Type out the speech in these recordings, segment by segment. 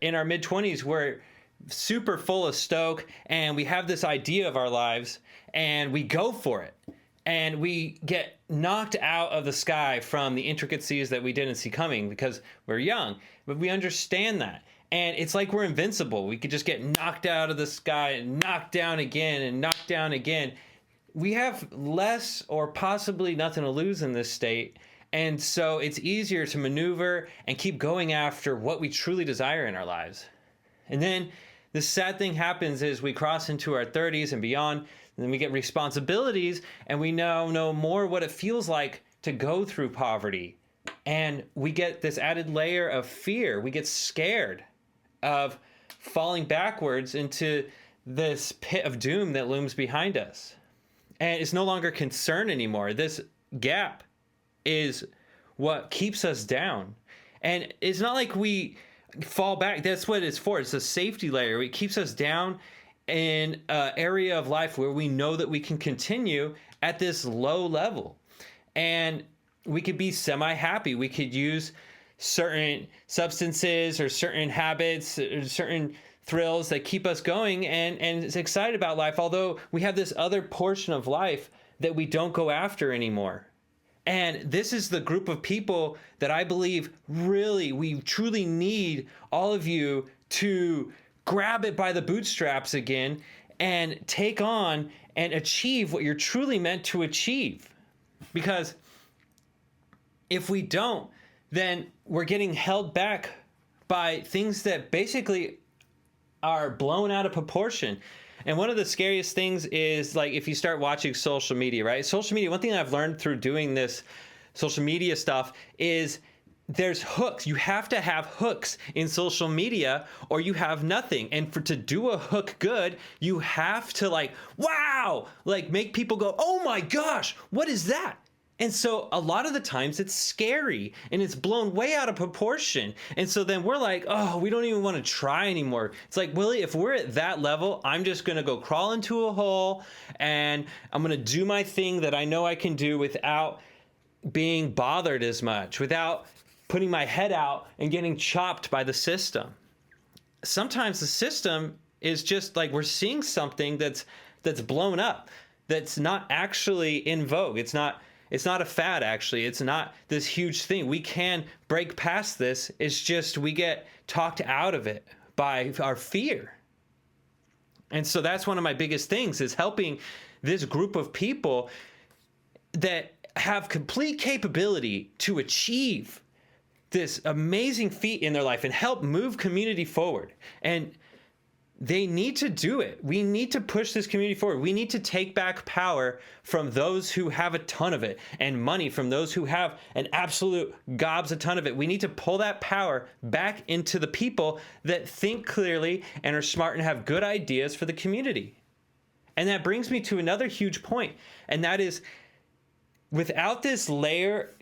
in our mid-20s, we're super full of stoke and we have this idea of our lives and we go for it. And we get knocked out of the sky from the intricacies that we didn't see coming because we're young, but we understand that. And it's like we're invincible. We could just get knocked out of the sky and knocked down again and knocked down again. We have less or possibly nothing to lose in this state. And so it's easier to maneuver and keep going after what we truly desire in our lives. And then the sad thing happens is we cross into our 30s and beyond, and then we get responsibilities, and we now know more what it feels like to go through poverty. And we get this added layer of fear. We get scared of falling backwards into this pit of doom that looms behind us. And it's no longer concern anymore. This gap is what keeps us down. And it's not like we fall back. That's what it's for. It's a safety layer. It keeps us down in an area of life where we know that we can continue at this low level. And we could be semi-happy. We could use certain substances or certain habits or certain thrills that keep us going and is excited about life, although we have this other portion of life that we don't go after anymore. And this is the group of people that I believe really, we truly need all of you to grab it by the bootstraps again and take on and achieve what you're truly meant to achieve. Because if we don't, then we're getting held back by things that basically are blown out of proportion. And one of the scariest things is, like, if you start watching social media, right? Social media, one thing that I've learned through doing this social media stuff is there's hooks. You have to have hooks in social media or you have nothing. And to do a hook good, you have to wow, make people go, oh my gosh, what is that? And so a lot of the times it's scary and it's blown way out of proportion. And so then we're like, oh, we don't even want to try anymore. It's like, Willie, if we're at that level, I'm just going to go crawl into a hole and I'm going to do my thing that I know I can do without being bothered as much, without putting my head out and getting chopped by the system. Sometimes the system is just like we're seeing something that's blown up, that's not actually in vogue. It's not a fad, actually. It's not this huge thing. We can break past this. It's just we get talked out of it by our fear. And so that's one of my biggest things, is helping this group of people that have complete capability to achieve this amazing feat in their life and help move community forward. And they need to do it. We need to push this community forward. We need to take back power from those who have a ton of it, and money from those who have an absolute gobs a ton of it. We need to pull that power back into the people that think clearly and are smart and have good ideas for the community. And that brings me to another huge point, and that is, without this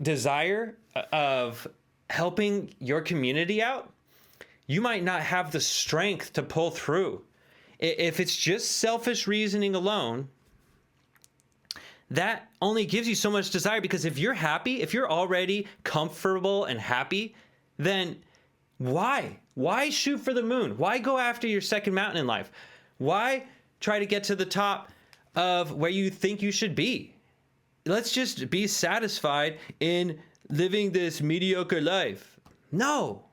desire of helping your community out, you might not have the strength to pull through. If it's just selfish reasoning alone, that only gives you so much desire, because if you're happy, if you're already comfortable and happy, then why? Why shoot for the moon? Why go after your second mountain in life? Why try to get to the top of where you think you should be? Let's just be satisfied in living this mediocre life. No,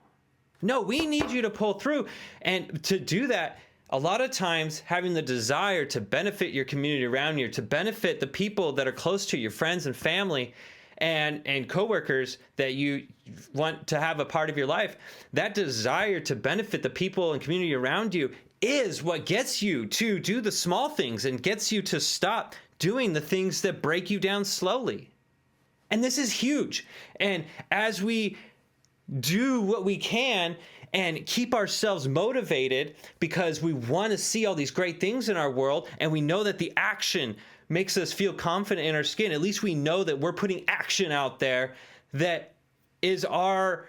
we need you to pull through. And to do that, a lot of times having the desire to benefit your community around you, to benefit the people that are close to you, your friends and family and coworkers that you want to have a part of your life, that desire to benefit the people and community around you is what gets you to do the small things and gets you to stop doing the things that break you down slowly. And this is huge. And as we do what we can and keep ourselves motivated, because we want to see all these great things in our world, and we know that the action makes us feel confident in our skin, at least we know that we're putting action out there that is our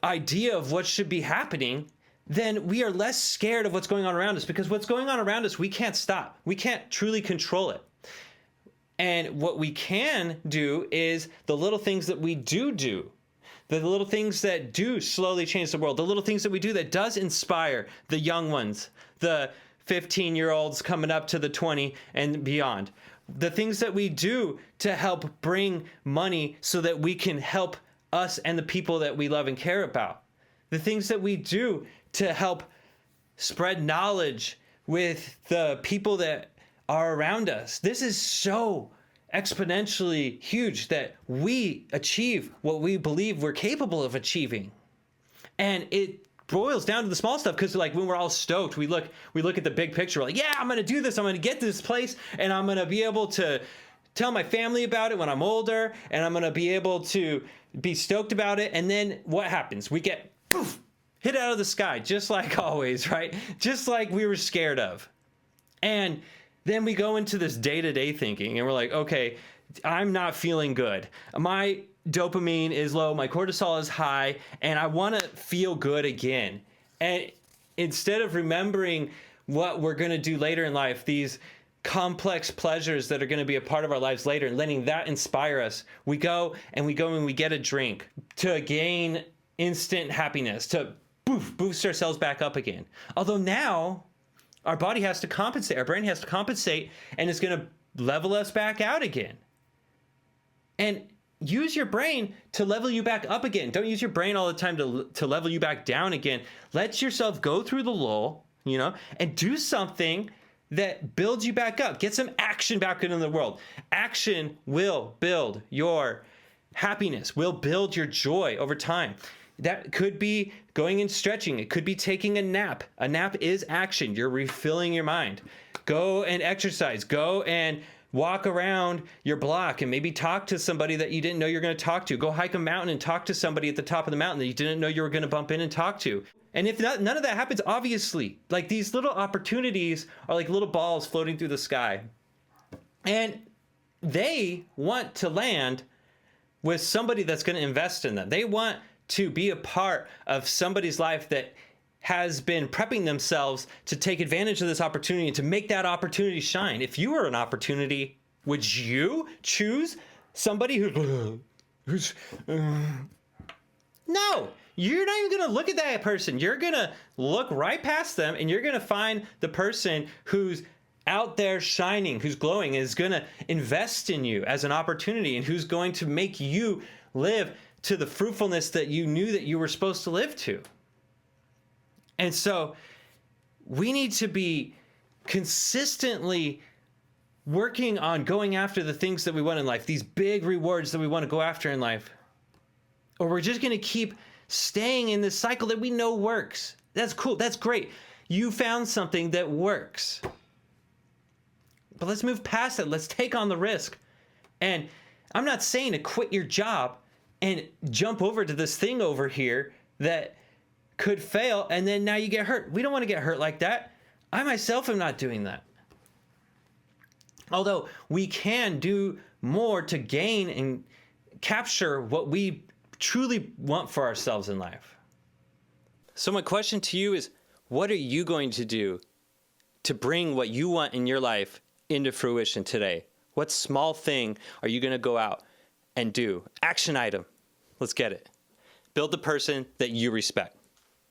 idea of what should be happening, then we are less scared of what's going on around us, because what's going on around us, we can't stop. We can't truly control it. And what we can do is the little things that we do, the little things that do slowly change the world, the little things that we do that does inspire the young ones, the 15-year-olds coming up to the 20 and beyond, the things that we do to help bring money so that we can help us and the people that we love and care about, the things that we do to help spread knowledge with the people that are around us. This is so exponentially huge that we achieve what we believe we're capable of achieving. And it boils down to the small stuff, because like when we're all stoked, we look at the big picture. We're like, yeah, I'm going to do this. I'm going to get to this place, and I'm going to be able to tell my family about it when I'm older, and I'm going to be able to be stoked about it. And then what happens? We get poof, hit out of the sky, just like always, right? Just like we were scared of. And then we go into this day-to-day thinking, and we're like, okay, I'm not feeling good. My dopamine is low, my cortisol is high, and I want to feel good again. And instead of remembering what we're going to do later in life, these complex pleasures that are going to be a part of our lives later, and letting that inspire us, we go and we get a drink to gain instant happiness, to boost ourselves back up again. Although now our body has to compensate, our brain has to compensate, and it's going to level us back out again. And use your brain to level you back up again. Don't use your brain all the time to level you back down again. Let yourself go through the lull, and do something that builds you back up. Get some action back into the world. Action will build your happiness, will build your joy over time. That could be going and stretching. It could be taking a nap. A nap is action. You're refilling your mind. Go and exercise. Go and walk around your block and maybe talk to somebody that you didn't know you're going to talk to. Go hike a mountain and talk to somebody at the top of the mountain that you didn't know you were going to bump in and talk to. And if none of that happens, obviously, like these little opportunities are like little balls floating through the sky. And they want to land with somebody that's going to invest in them. They want to be a part of somebody's life that has been prepping themselves to take advantage of this opportunity and to make that opportunity shine. If you were an opportunity, would you choose somebody who's no, you're not even going to look at that person. You're going to look right past them, and you're going to find the person who's out there shining, who's glowing, is going to invest in you as an opportunity, and who's going to make you live to the fruitfulness that you knew that you were supposed to live to. And so we need to be consistently working on going after the things that we want in life, these big rewards that we want to go after in life. Or we're just going to keep staying in this cycle that we know works. That's cool. That's great. You found something that works. But let's move past it. Let's take on the risk. And I'm not saying to quit your job and jump over to this thing over here that could fail, and then now you get hurt. We don't want to get hurt like that. I myself am not doing that. Although we can do more to gain and capture what we truly want for ourselves in life. So my question to you is, what are you going to do to bring what you want in your life into fruition today? What small thing are you going to go out and do? Action item. Let's get it. Build the person that you respect.